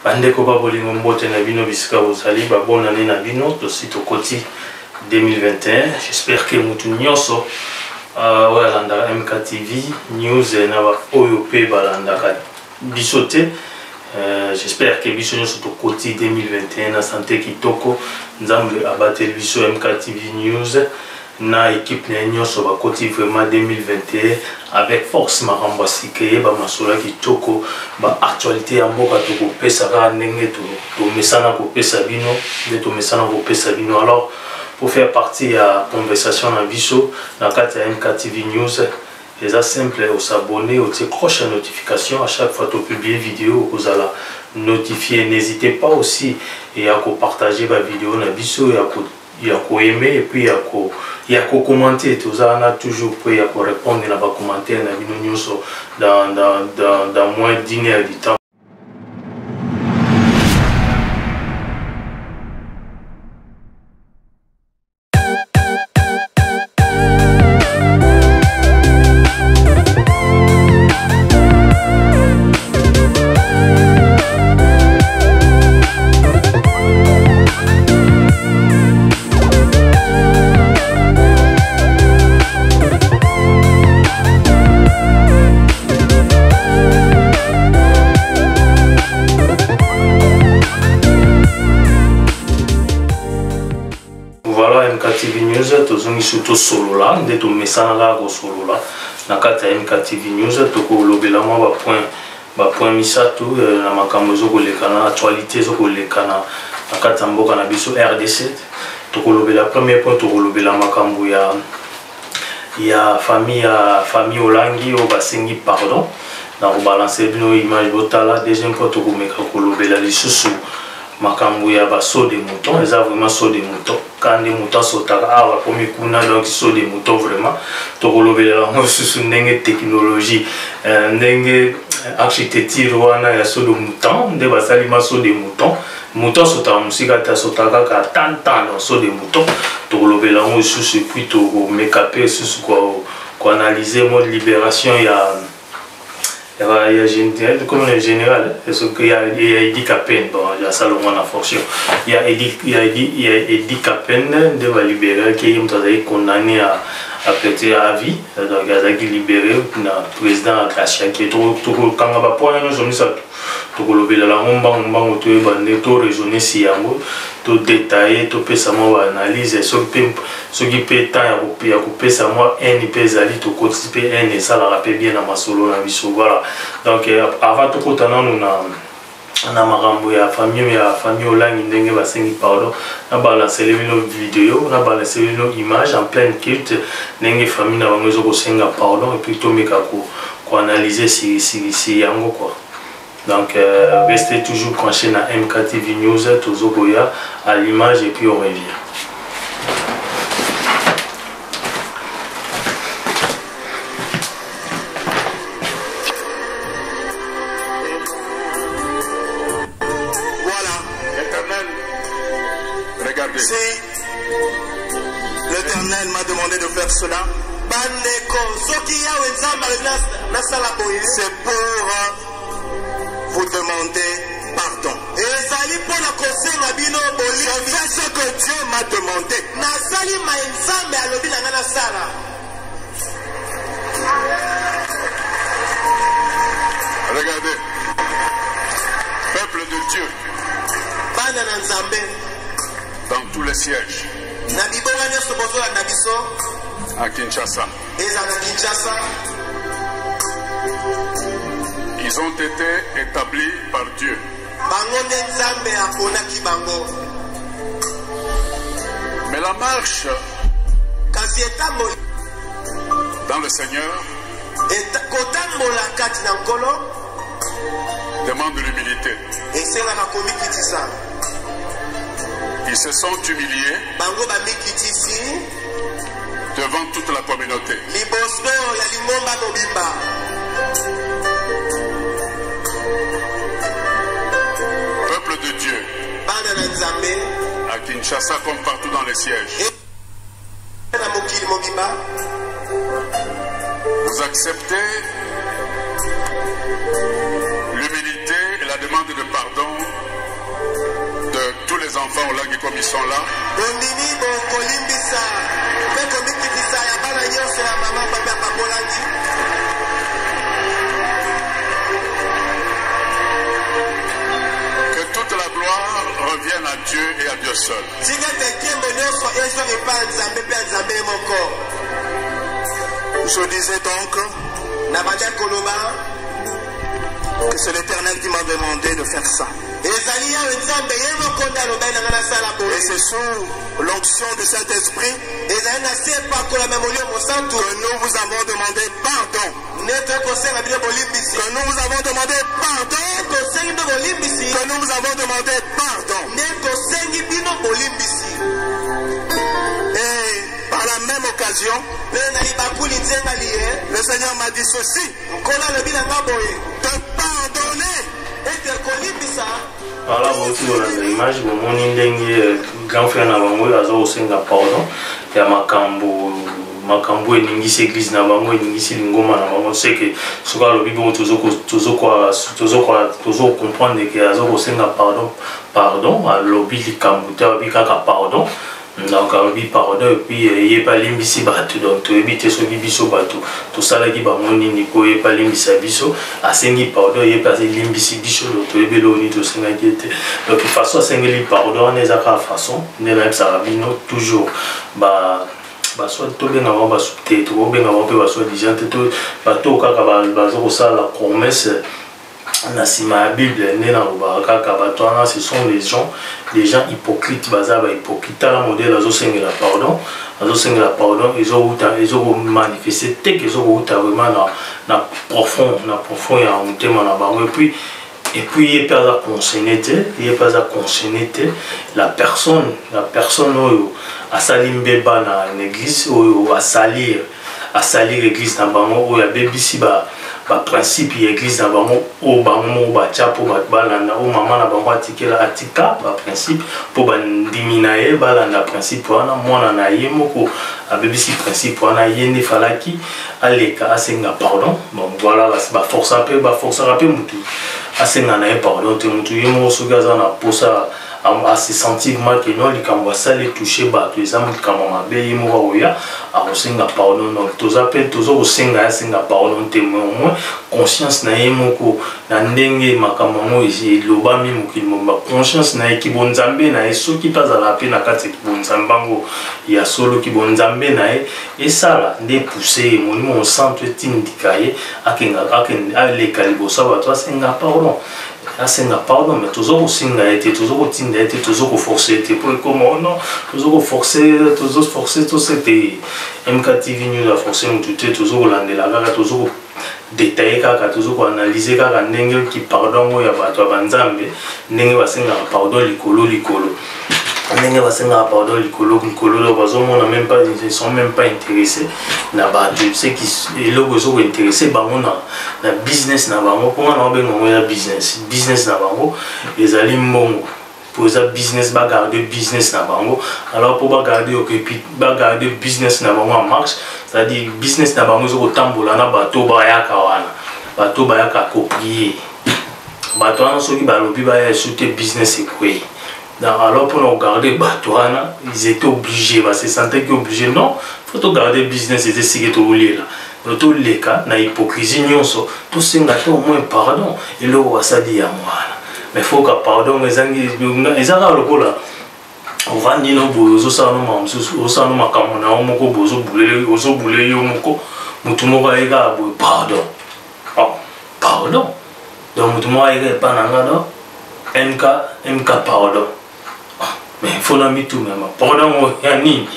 Bandeko ba bolingo mbote na bino bisika ozali ba bonne année na bino to sito koti 2021. J'espère que mutu nyonso landa MKTV news na ba OYOP balanda ka bisote. J'espère que biso nyonso to koti 2021 na santé kitoko nzambe abateli biso MKTV news na équipe na nyonso ba koti vraiment 2021 avec force makambo sikeye ba masola kitoko ba actualité ya mboka to kopesa ka ndenge to mesana kopesa bino de to mesana kopesa bino. Alors pour faire partie ya conversation na biso na kati ya MKTV news c'est simple, au s'abonner, au cloche de notification à chaque fois que tu publies une vidéo, vous allez notifier. N'hésitez pas aussi à partager ma vidéo na biso, à aimer et puis à commenter. Tout ça, on a toujours prêt à répondre à vos commentaires dans moins d'1 heure du temps. MKTV News, tozongi surtout solo là, nde to mesana la ko solo là. Na kata MKTV News, to ko lobela mwa ba point misatu na makambo zo ko lekana actualité zo ko lekana na kata mboka na biso RDC. To ko lobela premier point to ko lobela makambo ya famille Olangi o basengi pardon. Na ko balancer bino image botala. Deuxième point to ko meka ko lobela lisusu makambo ya ba saut de mouton, les a vraiment saut de mouton. Quand les moutons sautent à la première kuna donc saut de mouton vraiment. To kolobela ngo susu ndenge technologie, ndenge architecture wana ya saut de mouton, nde basali ma saut de mouton. Mouton sauta musika ta sauta ka tant dans saut de mouton. To kolobela ngo susu puis to mekape susu ko analyser mode libération comme le général, parce qu'il y a Eddie Capen, bon, il y a Salomon en fonction. Il y a Eddie Capen de va libérer, qui est condamné à prêter à vie, donc il a été libéré, le président Akasia, qui est tout quand on va point, nous sommes ça. Tout le monde là, on va tout raisonner si yango, tout détailler, tout peut savoir analyse, ce qui peut temps à couper ça moi un peut zali tout côté un et ça la rappelle bien dans ma solo na biso voilà. Donc avant tout côté nous na makambo ya famille Olangi ndenge basengi pardon na balancer les vidéos na balancer les images en plein culte ndenge famille na bango zo ko senga pardon et puis to meka ko analyser si yango quoi. Donc restez toujours branchés dans MKTV News, Tozogoya à l'image et puis on revient. Voilà, l'Éternel, regardez. Si l'Éternel m'a demandé de faire cela, c'est pour vous demander pardon. Je fais ce que Dieu m'a demandé. Regardez, peuple de Dieu, dans tous les sièges, à Kinshasa, ils ont été établis par Dieu. Mais la marche dans le Seigneur demande de l'humilité. Ils se sont humiliés devant toute la communauté. Peuple de Dieu, à Kinshasa comme partout dans les sièges, vous acceptez l'humilité et la demande de pardon enfants au lac comme ils sont là. Que toute la gloire revienne à Dieu et à Dieu seul. Je disais donc que c'est l'Éternel qui m'a demandé de faire ça. Et c'est sous l'onction du Saint-Esprit que nous vous avons demandé pardon. Que nous vous avons demandé pardon. Que nous vous avons demandé pardon. Et par la même occasion, le Seigneur m'a dit ceci: de pardonner. Voilà, vous avez l'image, vous avez grand frère Nabango, il a aussi pardon. Il y a Makambo et Ningisi église Nabango et Ningisi Lingoma Nabango. C'est que ce que le Bible toujours comprendre que il y a aussi pardon, à l'objet du Kambuta, pardon. Donc, pardon, et puis il n'y a pas l'imbisi bateau, donc tu évites ce bibiso bateau. Tout ça, là, qui va mon nico, il n'y a pas l'imbisi biso, à 5 pardon, il n'y a pas l'imbisi biso, donc tu évites le nid de 5 guettes. Donc, de façon, 5 pardon, on est à la façon, on est même ça, toujours, soit tout bien avant, tout bien avant, soit disant, tout, ça, la promesse. La Bible, ce sont les gens hypocrites, hypocrites, la modèle, ils ont manifesté, ils ont vraiment profond, et puis il n'y a pas à conscienter, la personne à salir une église, ou à salir l'église dans il y a des principe l'église dans au maman na bango atika principe pour diminuer principe wana mwana na ye moko abebisi principe wana yende falaki aleka asenga pardon. Bon voilà force un peu mutu asenga na pardon te mutu yemo sogaza na posa à se sentir mal que non, les ça les toucher les amis comme on a bien oya à osenga pardon. Donc tous appels tous osenga pardon te moins conscience na yemoko na ndenge makamamo ici loba mi conscience na ki bonzambe na eso ki tazala pe na kati bonzambango ya solo ki bonzambe na et ça là des pousser mon centre tindikaye akenga ale kalibosa ba toi senga pardon. Pardon, mais toujours aussi toujours forcer, comment non, toujours forcer, tout c'était MKTV News a forcé toujours l'andela, toujours détailler, toujours analyser, qui pardon, il y a pas toi banzambe, n'engue va senga pardon likolo. N'engue va senga pardon likolo, même pas, ils ne sont même pas intéressés. Ceux qui sont intéressés, na business na bango pour on a business na bango les ali mbongo pour ça business garder business na bango alors pour garder business na bango en marche c'est-à-dire business na bango zo tambola na bato bayaka copier bato wana soki balobi baya shooter business ekwe. Alors pour nous garder bato wana ils étaient obligés se sentaient obligés non faut garder business et essayer de rouler là. Tout les cas, na hypocrisie nyonso, tout ce au moins pardon, et là on va ça dire à moi. Mais faut que pardon, les angles, là. On va dire nos bozo ça nous makamona, on moko bozo boulé yo moko, mutumo ega pardon. Oh, pardon. Donc mutumo ega pas nangado, MK pardon. Mais faut la mi tout même. Pardon yani.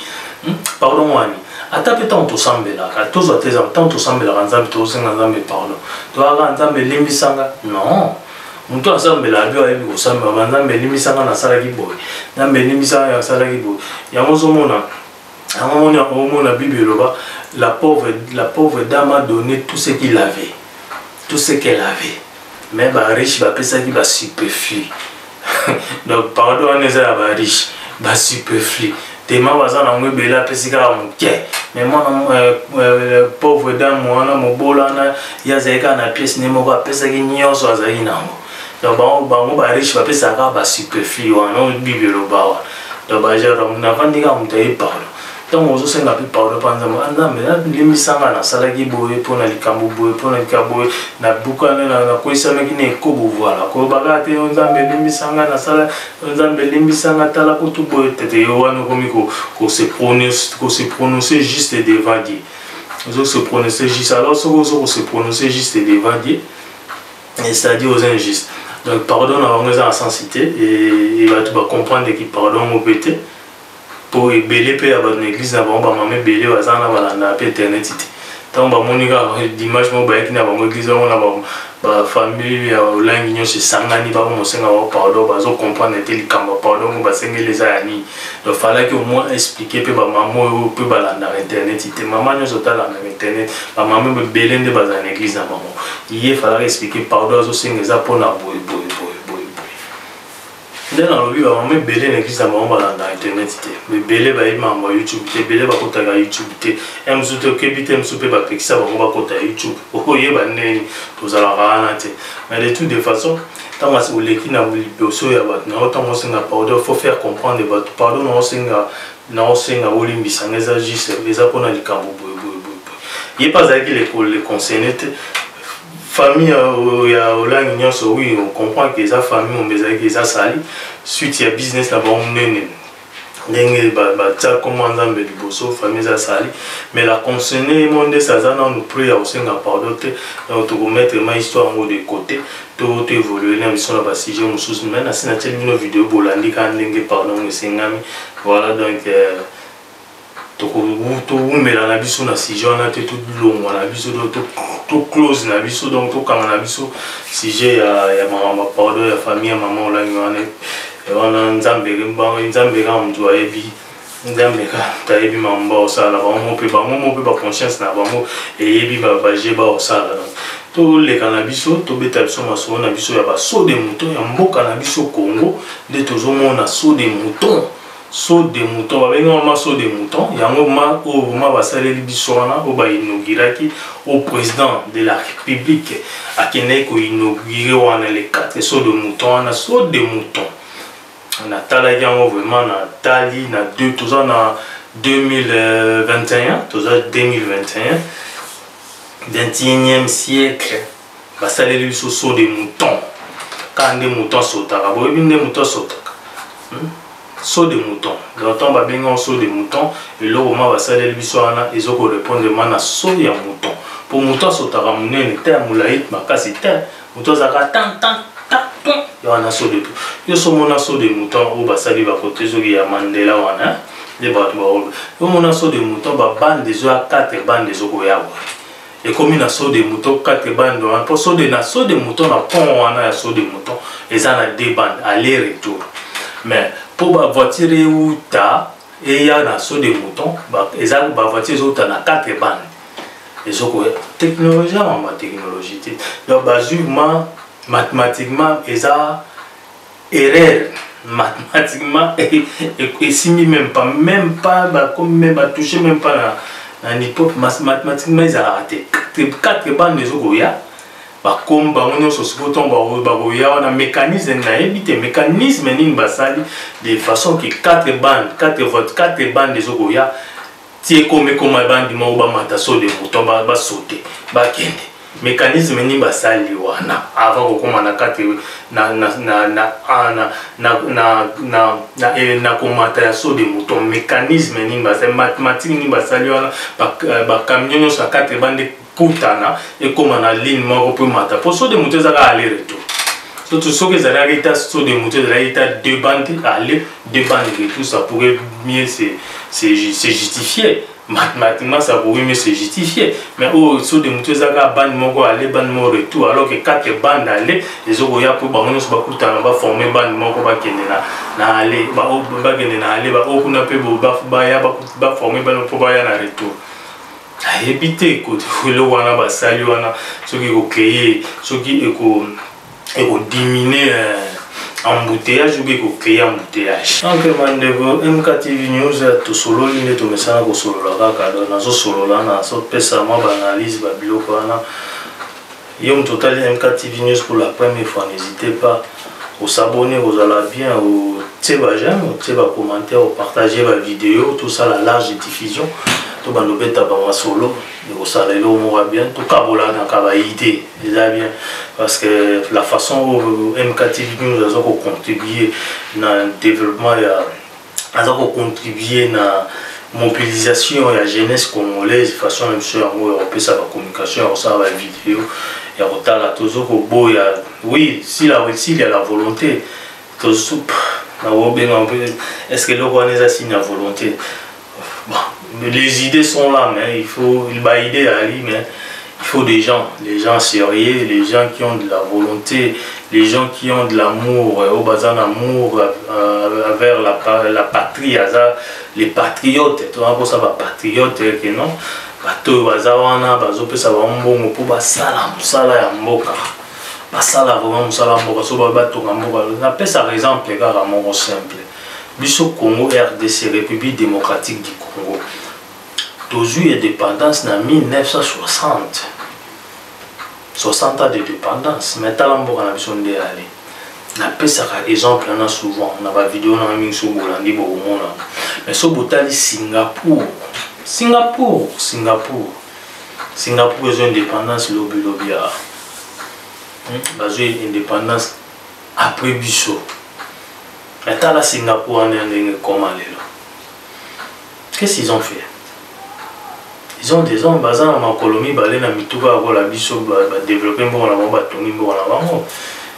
Pardon wani. Atape tanto sambela, tous à tes tanto sambela ranzambe to senga nzambe pardon. To aga nzambe limbisanga. Non. Muntu asambela bio ayebi ko sambela nzambe limbisanga na sala ki boy. Nzambe limbisanga ya sala ki boy. Yango mona Bible loba la pauvre dame a donné tout ce qu'il avait. Tout ce qu'elle avait. Mais ba riche ba pesa ki ba superflu. Donc pardon on est à ba riche, ba superflu. Tellement bazan na ngwe bela pesika muke mais moi pauvre dame moi na mobola na ya zeka na pièce ne moko pesa ki nyonso azali nango donc bango ba riche ba pesa ka ba superflu wana bibelo ba wana donc ba jara na vandika mutaye pardon donc ozo senga pe pardon panza anda me limisanga na sala ki boye pona likambo boye pona likabo na bukana na koisa meki ne kobo voilà ko bagate nzambe limisanga na sala nzambe limisanga tala ko tu boye tete yo wana komi ko se prononcer juste devant Dieu ozo se prononcer juste alors ozo se prononcer juste devant Dieu et c'est-à-dire aux injustes donc pardon na bango za sensité et va tout comprendre que pardon au pété pour belé pe aba na église na bango ba mame belé bazana balanda pe éternité tant ba monika dimanche mo ba ekina bango église na ba famille ya olangi nyonso sangani ba mo senga ba pardon ba zo comprendre te likamba pardon ba sengele za yani donc fallait que au moins expliquer pe ba maman pe balanda éternité maman nyonso tala na internet ba mame belé nde bazana église na bango il fallait expliquer pardon zo senga za pona boy dans le lieu on met belé l'église à mon balanda internet mais belé va y mambo YouTube belé va kota ga YouTube aime surtout que bité aime souper ba pexia va kota YouTube o ye ba neni tozala rana te mais de toutes les façons tant que vous l'équipe na vous liposo ya ba na autant on singa pardon faut faire comprendre ba pardon on singa olimbisa ngeza juste les apona likambo boy pas avec les concernés famille ya olangi nyonso oui on comprend que ça famille on besoin que ça sali suite ya business là bon nene ndenge ba tsa comment nzambe liboso famille ça sali mais la concerné monde ça na nous prier au senga pardon te to mettre ma histoire en de côté to évoluer na mission là ba sujet mususu mais na sina telle une vidéo bolandi kan ndenge pardon sengami voilà donc to umela na biso na sujet wana te tout long na biso to close na biso donc to kanga na biso sujet ya mama pardon ya famille ya maman olangi wana nzambe ka mtu ayebi nzambe ka tayebi mamba osala bango pe ba conscience na bango eyebi ba je ba osala donc to leka na biso to beta biso maso na biso ya ba saut de mouton ya mboka na biso Congo de tozomona saut de mouton saut de mouton avec un saut de mouton il y a un moment où ma va saler bisona au ba inauguraki au président de la République à Kenya ko inaugurer wana les 4 sauts de mouton na saut de mouton on a talé vraiment na tali na 2 tout ça na 2021 tout ça 2021 21e siècle va saler le saut de mouton quand des moutons sautent à boy des moutons sautent saut de mouton donc on va bien saut de mouton et là on va saler le bisouana ils ont répondre à saut de mouton pour mouton sauter à monene terre moulaït makasi terre mouton zaka tant il y a un saut de tout il y a mon saut de mouton au basali va côté zo ya Mandela wana les bateaux au mon saut de mouton ba bande des 4 bandes des okoya et comme une saut de mouton 4 bandes pour saut de mouton na pont wana ya saut de mouton et ça na 2 bandes aller retour mais pour la voiture où ta et il y a un saut de mouton et ça la voiture où ta na 4 bandes et ça technologie ma technologie donc basiquement mathématiquement et ça erreur mathématiquement et si même pas comme même pas toucher même pas na niveau mathématiquement ils a raté 4 bandes des ogoya ba comme ba on so spoton ba goya on a mécanisme na éviter mécanisme ning basali de façon que 4 bandes des ogoya tie comme bande mo ba mata so de mouton ba sauter ba kende mécanisme ni basali wana avant ko koma na 4 na komata so de mouton mécanisme ni basali mathématique ni basali wana ba camion so 4 bande putana et comme na ligne moko pour mata pour so de mouton za aller retour surtout ce que ça a so de mouton ça a 2 bandes aller 2 bandes et tout ça pourrait mieux c'est justifié mathématiquement ça pourrait mieux se justifier mais au so de mouton ça a bande moko aller bande mo retour alors que 4 bandes aller les ogoya pour bango so ba kutana ba former bande moko ba kende na aller ba kende na aller ba okuna pe ba ya ba former bande pour ba ya na retour éviter écoute le wana basali wana ce qui ko créer ce qui ko diminuer embouteillage ou ko créer embouteillage donc mandego MKTV News to solo ine to mesana ko solo la kaka na zo solo la na so pesa ma ba analyse ba biloko wana Yom Total MKTV News pour la première fois. N'hésitez pas à s'abonner, vous allez bien, au j'aime, au commentaire, au partager la vidéo, tout ça, la large diffusion. Tout le monde est solo, vous savez, on bien, tout cas, vous avez idée, bien, parce que la façon où MKTV News a contribué dans le développement, a contribué dans la mobilisation de la jeunesse congolaise, de façon même sûr, on peut savoir la communication, on savoir la vidéo. Il y a toujours beau, oui, s'il y a la volonté, est-ce que le roi a signé la volonté? Bon, les idées sont là, mais il faut des gens, les gens sérieux, les gens qui ont de la volonté, les gens qui ont de l'amour, au bazar d'amour vers la patrie, les patriotes, tu vois, ça va patriote, non? Bato bazawana bazopesa bambongo po basala musala ya mboka basala vraiment musala mboka so batonga mboka na pesa exemple kaka moko simple biso Congo RDC République démocratique du Congo toujours indépendance na 1960 60 ans de dépendance mais tala mboka na biso nde ali na pesa ka exemple na souvent na ba vidéo na mingi so bolandi bo mona mais so botali Singapour ils ont indépendance lobby. Ils ont indépendance après Bissau. Mais t'as la Singapour en comment qu'est-ce qu'ils ont fait? Ils ont des hommes basés en colonie, balé na mituka la Bissau développer bon la bomba tongi bon la bango.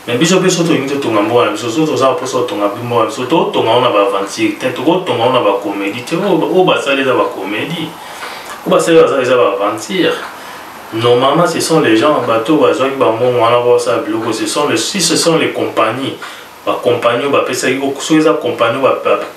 Mais Bissau peut surtout une tonga bon la Bissau surtout ça pour surtout tonga bon surtout tonga on a ba aventure, tête tonga on a ba comédie, tu vois au basa les ba comédie. Au basa les ba aventure. Normalement ce sont les gens bateau bazo qui ba bon on a voir ça bloco ce sont les compagnies. Ba compagnie ba pesa qui ko les compagnie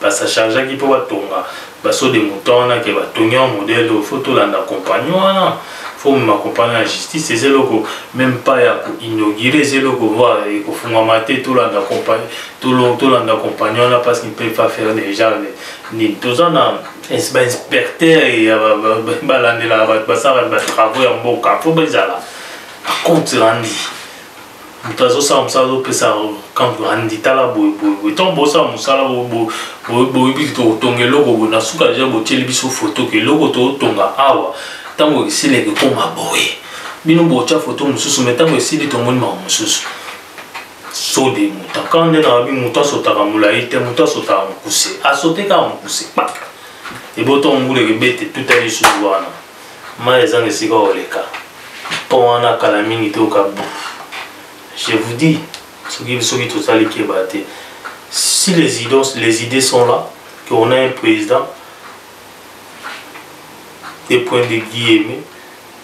ba sa charger qui peut ba tonga. Ba so des moutons na que ba tonga modèle photo là na compagnie wana. Faut m'accompagner à la justice, c'est logo même pas à inaugurer ces logos voir et qu'il faut mater tout là d'accompagner tout l'accompagner là parce qu'ils peuvent pas faire déjà ni tous en a inspecteur et balande là ça va travailler en bon cas faut bien là compte rendu mutazo ça on ça ça quand rendu tala boy tombo ça musala boy bito tongelo logo na suka déjà botieli biso photo que logo to tonga awa tango esili ekoma boye bino bocha photo mususu mais tango esili tomoni ma mususu so de muta quand on est dans la muta sotaka mulai te muta sotaka mukuse asoteka mukuse pak et boton ngule rebete tout à l'issue wana ma ezanga sika oleka pona kala mingi to ka je vous dis ce qui tout ça qui baté si les idées sont là qu'on a un président des points de guillemets,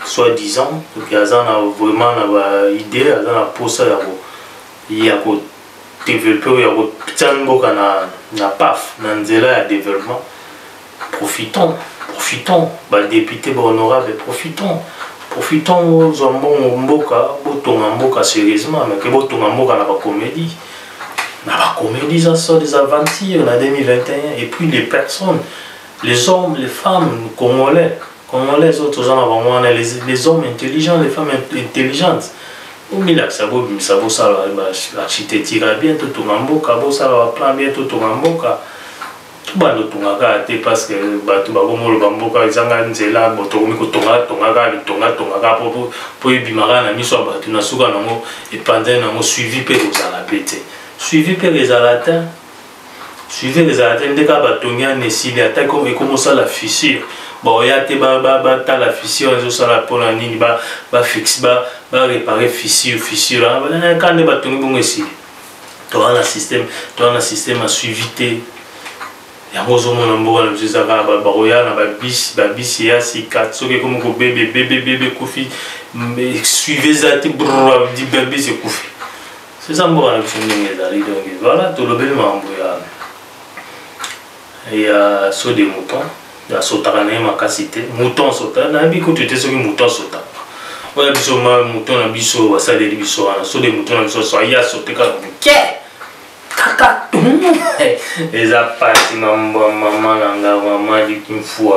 soi-disant, qu'il y a vraiment une idée, pour ça, il y a développer, il y a PAF, dans le développement. Profitons, député honorable, profitons aux Mboka sérieusement, mais que Mboka n'a pas comédie. N'a pas comédie, ça sort des aventures en 2021, et puis les personnes, les hommes, les femmes congolais, les autres les hommes intelligents, les femmes intelligentes. Mais là, ça va architecture bientôt tout en boca, ça va plan bientôt tout en boca. Tout le monde parce que tout le monde ils là, pour bimara na miso batu na suka nango et pendant suivi pe kozala pété. Suivi pe les alatins. Suivez les alatins de Kabatonga Nessili attaque et comment ça la fissure. Bon, il y a des la fissure, ils ont la polanine, fixe, réparer fissure. Quand les bâtons vont ici, tu as un système à suivi. Il y a un peu bébé, Koufi, suivez ça, bébé, c'est Koufi. C'est ça, voilà, tout le bel il y a saut des moutons, il y a sautarane ma cassité, mouton sauta, n'a pas écouté ce que mouton sauta. Voilà, biso ma mouton na biso, ça des biso, saut des moutons na biso, il y a sauté comme kaka. Les apparts, maman dit qu'il faut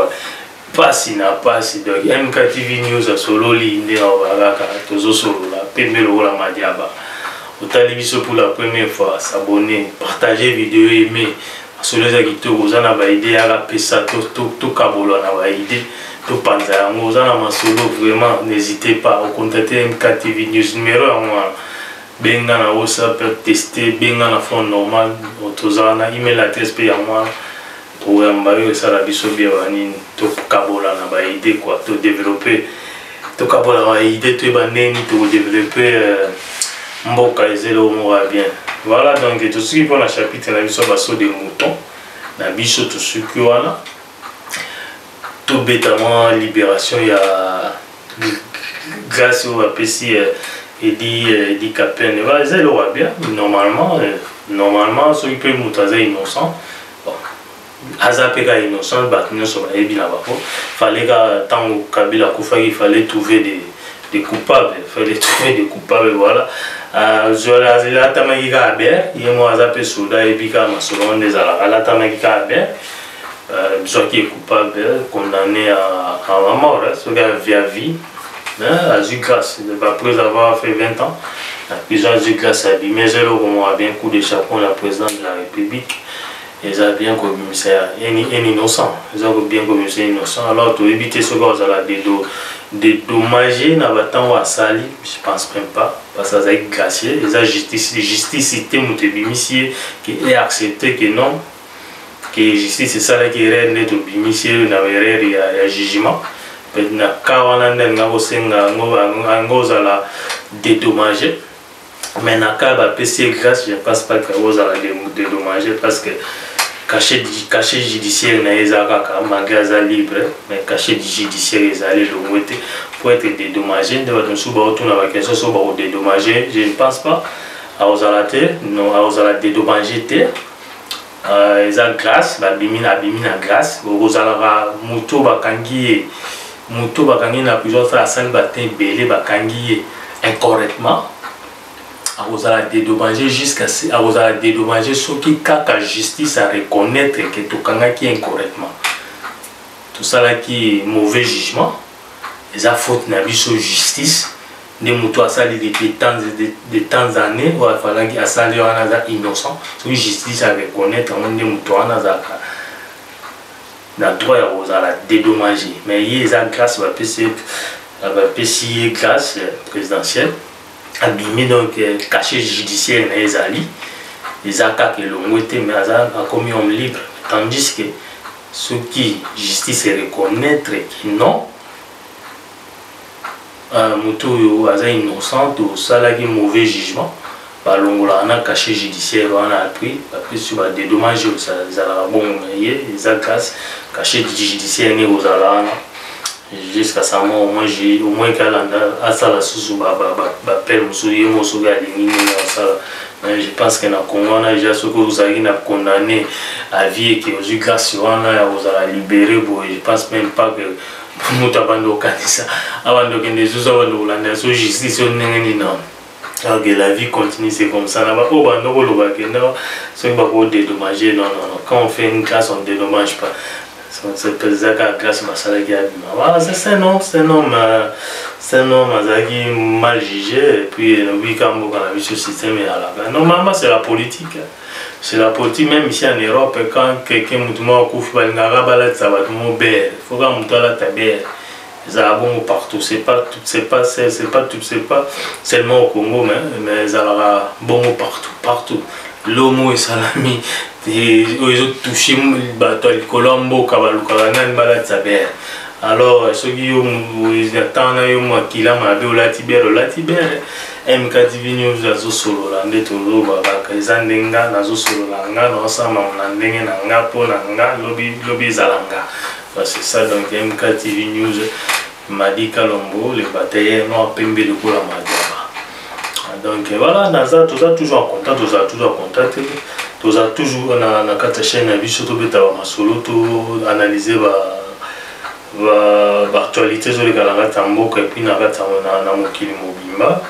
passer donc MKTV News à solo l'indé en voilà, toujours solo là. pembe lokola Madiaba. Otali biso pour la première fois, s'abonner, partager vidéo, aimer. Soleza kitoko ozana ba idée ya la pesa to kabolo na ba idée to panza yango ozana masolo vraiment n'hésitez pas à contacter MKTV News numéro ya moi benga na WhatsApp tester benga na phone normal otozana email adresse pe ya moi to yamba yo sala biso bien bani to kabola na ba idée quoi to développer to kabola ba idée to ba neni to développer mboka ezelo mo va bien. Voilà donc tout ce qui pour le chapitre na biso baso des moutons na biso tout ce qui wana tout bêtement libération ya grâce au APC Edi Kapene va ezelo va bien normalement ceux qui peut moutaza innocent bon azapeka innocent bat nyonso ba ebi na bako fallait que tant Kabila kufa il fallait trouver des coupables, il fallait trouver des coupables, voilà. Je la tamagika aber, il y a moi zappé souda et puis comme selon des alas, la tamagika aber, soit qui est coupable, condamné à la mort, ce gars via vie, à grâce, après avoir fait 20 ans, la prison a grâce à lui, mais elle a bien coup de chapeau la présidente de la République. Ils ont bien commis un innocent. Ils ont bien commis un innocent. Alors, pour éviter ce qu'on a dédommagé, dans le temps où à Sali, je ne pense même pas, parce que ça a été gracié. Ils ont justice, qui est accepté que non, que justice, c'est ça qui est net au bimisier, il y a un jugement. Il y a un dédommagé. Mais dans le cas de PC grâce, je ne pense pas que vous allez dédommager parce que cachet judiciaire n'est pas magasin libre, mais cachet judiciaire est allé le pour être dédommagé. Je ne pense pas à vous allez dédommager. Ils ont grâce, bimina grâce. Vous allez muto bakangi na plusieurs fois à salle batin belé bakangi incorrectement. Vous allez dédommager jusqu'à ce vous allez dédommager ceux qui la justice à reconnaître que tout kanga qui est incorrectement. Tout ça là qui est mauvais jugement, les fautes n'a sur justice, des moutons à salir de temps années, il va falloir qu'il y ait salir un innocent, sur justice à reconnaître des moutons à na droit vous allez dédommager. Mais il y a grâce à la PCI grâce présidentielle. Abîmé donc caché judiciaire les alliés les attaques que l'on était mais a commis homme libre tandis que ceux qui justice reconnaître qui non mutu aza innocent ou ça là qui mauvais jugement par l'ongola on a caché judiciaire on a appris après sur des dommages ça la bon les attaques caché judiciaire ni aux ala jusqu'à ça moi au moins calenda à ça la sous père je pense que na Congo on a déjà ce que vous avez condamné à vie et que aux grâce on a vous a libéré je pense même pas que nous t'abandonner canisa avant de que les autres avant de la justice on n'est non. Alors que la vie continue, c'est comme ça. Oh, bah, non, c'est pas pour dédommager. Non. Quand on fait une grâce, on ne dédommage pas. C'est pour ça que la grâce m'a salé. Voilà, c'est un homme qui mal jugé. Et puis, oui, quand on a vu ce système, normalement, c'est la politique. C'est la politique, même ici en Europe, quand quelqu'un me dit que il faut que ça bon partout, c'est pas seulement au Congo, mais ça va bon partout. L'homo et salami, ils ont touché le Colombo, Kabalukanan, Balatsaber. Alors, ceux qui ont attendent qu'il a la Tibère, MKTV News, Nazo Solo, Landetolo, Kazandenga, Nazo Solo, Langa, Nosama, Landenga, Nangapo, Nanga, Lobby Zalanga. C'est ça donc MKTV News m'a dit Kalombo, les batailles non pembe de Koula Madiaba. Donc voilà, Naza, tout ça toujours en contact, tout ça toujours na kata chaîne na biso to beta ba masolo to analyser actualité sur les kalanga tamboka et puis na kata na mokili mobimba.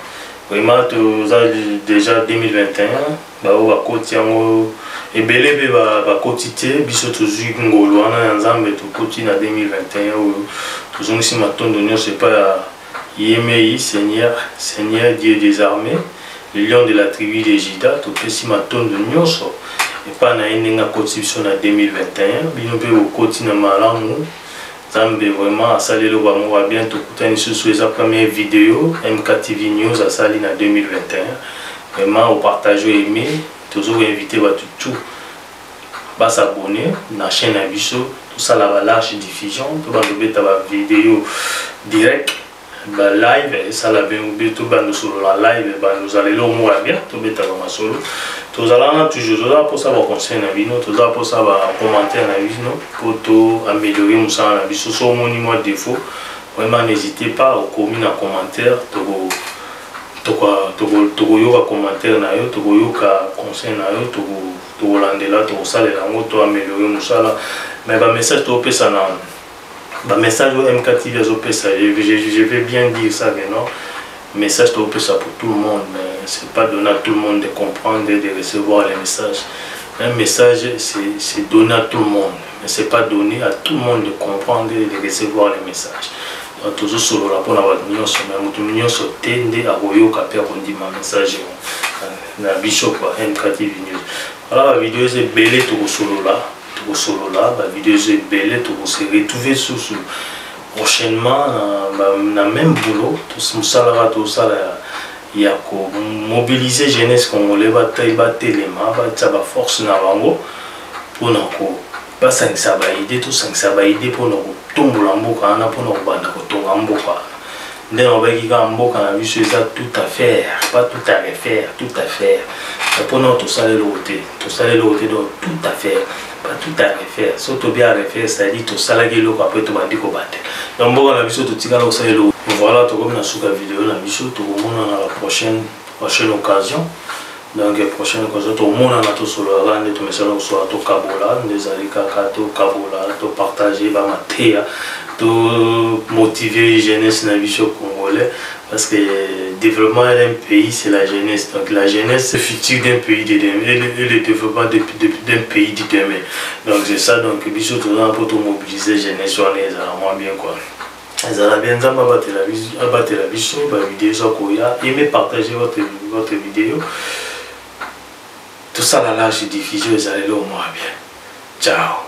Vraiment tout ça déjà 2021 ba koti yango ebele ba quotité biso tozui ngolo wana nzambe to koti na 2021 toujours ici matondo nyo c'est pas Yemei, Seigneur Dieu des armées, le lion de la tribu de Juda, tout petit maton de Nyoso, et pas na une constitution en 2021, bino pe au quotidien malamu, Zambe vraiment à salir le Wamo va bien tout coûter sur sa première vidéo, MKTV News à salir en 2021, vraiment au partage aimé, toujours invité à tout, bah s'abonner, na chaîne Abisso, tout ça la large diffusion, tout va nous mettre la vidéo direct. Bah live et ça la bien ou tout bah nous solo la live bah nous allons le mot bien tout bête dans ma solo tous allons toujours là pour savoir conseil na vino tous là pour savoir commenter na vino pour tout améliorer nous ça na vino sur mon numéro défaut vraiment n'hésitez pas au commun en commentaire to yo commentaire na yo to yo ka conseil na yo to landela to ça les langues to améliorer nous ça là mais bah message to pesa na message au MKTV je vais bien dire ça mais non message pour tout le monde mais c'est pas donné à tout le monde de comprendre et de recevoir les messages. Un message c'est donné à tout le monde mais c'est pas donné à tout le monde de comprendre et de recevoir les messages. Donc toujours sur le rapport à votre nyonso mais tout nyonso tende à koyoka pe ko ndima message na bishop MKTV News. Voilà la vidéo c'est belé tout solo là. Solo là, la vidéo est belle, tu vas se retrouver prochainement dans le même boulot. Tout ça, il y a mobiliser jeunesse congolaise, battre les mains, battre la force na bango pour nous pas ça idée, tout ça idée pour nous tomber en boca, pour nous banda tomber en boca. Nous va qui en boca, on a vu ça tout à faire, pas tout à refaire, tout à faire. Pour nous tout ça les loter, donc tout à faire. Pas tout à refaire, surtout bien à refaire, c'est-à-dire tout ça là qui est là après tout va dire qu'on batte. Donc bon, on a vu tout petit là aussi là. Voilà, tout comme dans la vidéo, on a vu tout le monde dans la prochaine occasion. Donc la prochaine occasion, tout le monde a tout sur le land, tout message sur tout Kabola, des alikaka, tout Kabola, tout partager, bah mater, tout motiver les jeunesse dans la vie congolais. Parce que le développement d'un pays, c'est la jeunesse. Donc la jeunesse, c'est le futur d'un pays de demain et le développement d'un pays de demain. Donc c'est ça, donc il faut toujours pour mobiliser la jeunesse sur les moins bien quoi. Les Arabiens ont abattu la vidéo, aimez partager votre vidéo. Tout ça là, je diffuse, vous allez le moins bien. Ciao.